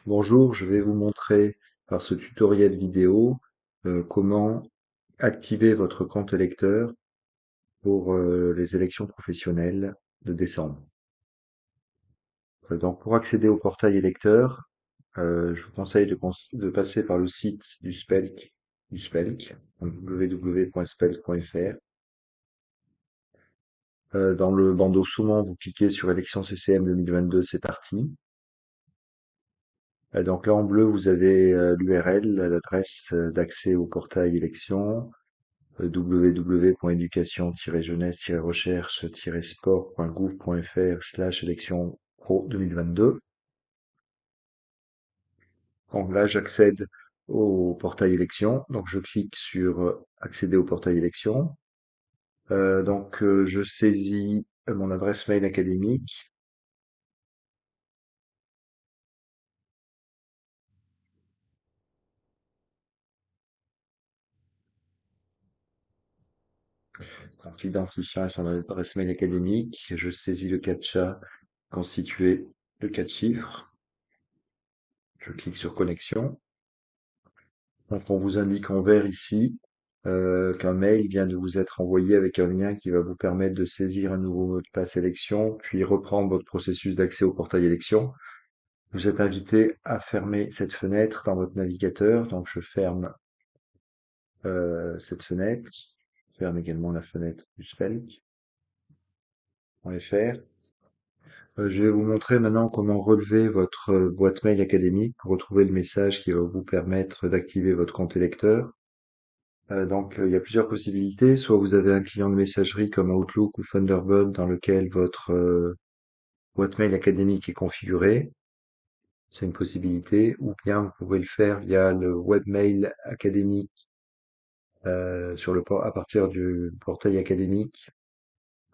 Bonjour, je vais vous montrer par ce tutoriel vidéo comment activer votre compte électeur pour les élections professionnelles de décembre. Donc pour accéder au portail électeur, je vous conseille de passer par le site du Spelk, donc www.spelk.fr. Dans le bandeau saumon, vous cliquez sur élections CCM 2022, c'est parti. Donc là en bleu, vous avez l'URL, l'adresse d'accès au portail élections. www.education-recherche-sport.gouv.fr/élection pro 2022. Donc là, j'accède au portail élection. Donc je clique sur accéder au portail élection. Je saisis mon adresse mail académique. Donc l'identifiant et son adresse mail académique. Je saisis le captcha constitué de 4 chiffres. Je clique sur connexion. Donc on vous indique en vert ici qu'un mail vient de vous être envoyé avec un lien qui va vous permettre de saisir un nouveau mot de passe élection, puis reprendre votre processus d'accès au portail élection. Vous êtes invité à fermer cette fenêtre dans votre navigateur. Donc je ferme cette fenêtre. Je ferme également la fenêtre du spelk.fr. Je vais vous montrer maintenant comment relever votre boîte mail académique pour retrouver le message qui va vous permettre d'activer votre compte électeur. Il y a plusieurs possibilités. Soit vous avez un client de messagerie comme Outlook ou Thunderbird dans lequel votre boîte mail académique est configurée. C'est une possibilité. Ou bien vous pouvez le faire via le webmail académique à partir du portail académique,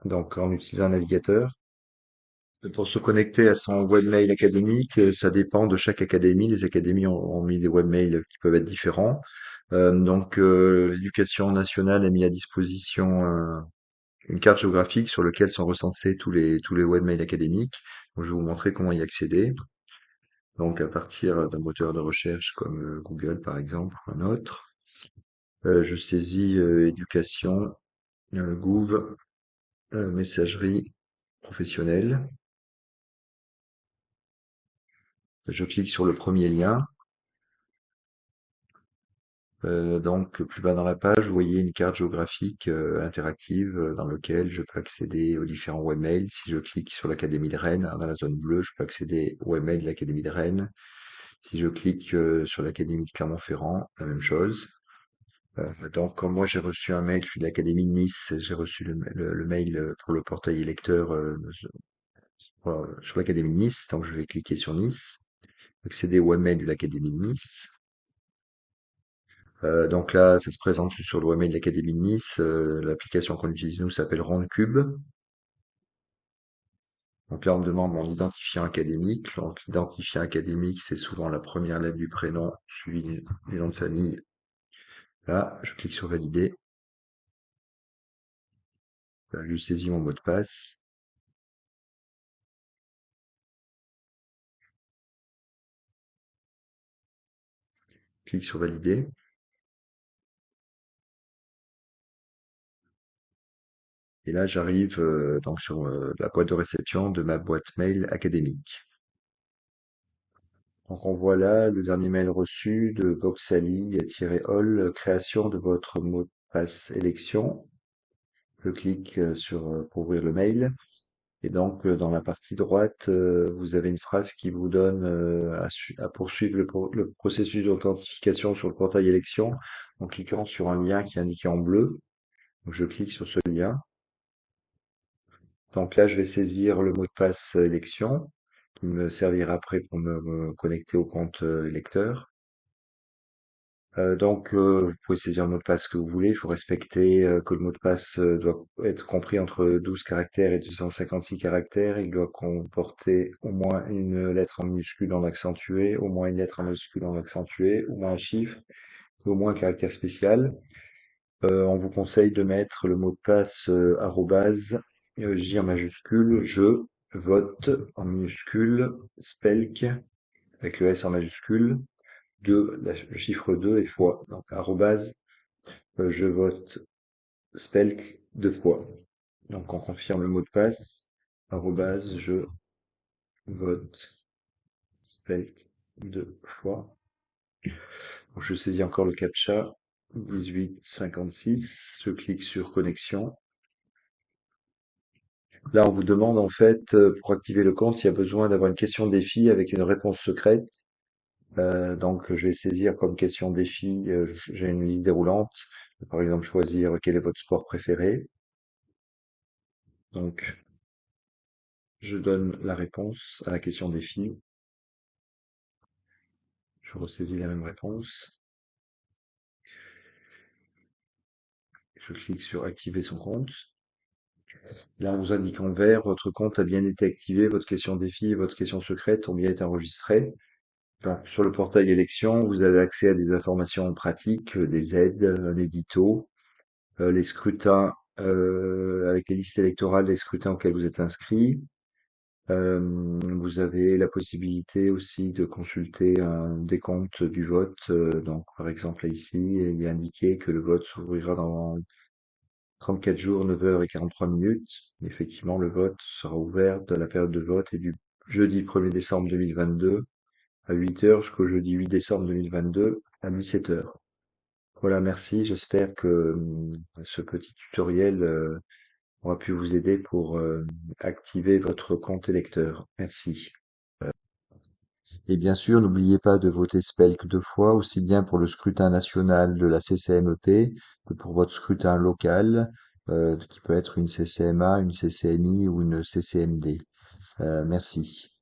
donc en utilisant un navigateur. Pour se connecter à son webmail académique, ça dépend de chaque académie. Les académies ont mis des webmails qui peuvent être différents. L'Éducation nationale a mis à disposition une carte géographique sur laquelle sont recensés tous les webmails académiques. Donc, je vais vous montrer comment y accéder. Donc, à partir d'un moteur de recherche comme Google, par exemple, ou un autre, je saisis éducation, Gouv, messagerie professionnelle. Je clique sur le premier lien. Plus bas dans la page, vous voyez une carte géographique interactive dans laquelle je peux accéder aux différents webmails. Si je clique sur l'Académie de Rennes, dans la zone bleue, je peux accéder au webmail de l'Académie de Rennes. Si je clique sur l'Académie de Clermont-Ferrand, la même chose. Comme moi j'ai reçu un mail, je suis de l'Académie de Nice, j'ai reçu le mail pour le portail électeur sur l'Académie de Nice, donc je vais cliquer sur Nice, accéder au webmail de l'Académie de Nice. Donc là, ça se présente sur le webmail de l'Académie de Nice. L'application qu'on utilise nous s'appelle RoundCube. Donc là, on me demande mon identifiant académique. Donc l'identifiant académique, c'est souvent la première lettre du prénom suivi du nom de famille. Là, je clique sur valider. Je saisis mon mot de passe. Clique sur valider. Et là, j'arrive donc sur la boîte de réception de ma boîte mail académique. Donc on voit là le dernier mail reçu de Voxali-Hall, création de votre mot de passe élection. Je clique pour ouvrir le mail. Et dans la partie droite, vous avez une phrase qui vous donne à poursuivre le processus d'authentification sur le portail élection en cliquant sur un lien qui est indiqué en bleu. Donc, je clique sur ce lien. Donc là, je vais saisir le mot de passe élection qui me servira après pour me connecter au compte électeur. Vous pouvez saisir le mot de passe que vous voulez. Il faut respecter que le mot de passe doit être compris entre 12 caractères et 256 caractères. Il doit comporter au moins une lettre en minuscule en accentué, au moins une lettre en majuscule en accentué, au moins un chiffre, et au moins un caractère spécial. On vous conseille de mettre le mot de passe arrobase, J en majuscule, je vote en minuscule, spelk, avec le S en majuscule, 2, le chiffre 2 et fois. Donc, arrobase, je vote Spelk 2 fois. Donc, on confirme le mot de passe, arrobase, je vote Spelk 2 fois. Donc, je saisis encore le captcha, 1856, je clique sur connexion. Là, on vous demande en fait, pour activer le compte, il y a besoin d'avoir une question défi avec une réponse secrète. Donc, je vais saisir comme question défi, j'ai une liste déroulante. Par exemple, choisir quel est votre sport préféré. Donc, je donne la réponse à la question défi. Je ressaisis la même réponse. Je clique sur activer son compte. Là, on vous indique en vert, votre compte a bien été activé, votre question défi et votre question secrète ont bien été enregistrées. Donc, sur le portail élection, vous avez accès à des informations pratiques, des aides, un édito, les scrutins avec les listes électorales des scrutins auxquels vous êtes inscrit. Vous avez la possibilité aussi de consulter un décompte du vote. Donc, par exemple, là, ici, il est indiqué que le vote s'ouvrira dans 34 jours, 9 heures et 43 minutes. Effectivement, le vote sera ouvert de la période de vote et du jeudi 1er décembre 2022 à 8 heures jusqu'au jeudi 8 décembre 2022 à 17 heures. Voilà, merci. J'espère que ce petit tutoriel aura pu vous aider pour activer votre compte électeur. Merci. Et bien sûr, n'oubliez pas de voter Spelk 2 fois, aussi bien pour le scrutin national de la CCMEP que pour votre scrutin local, qui peut être une CCMA, une CCMI ou une CCMD. Merci.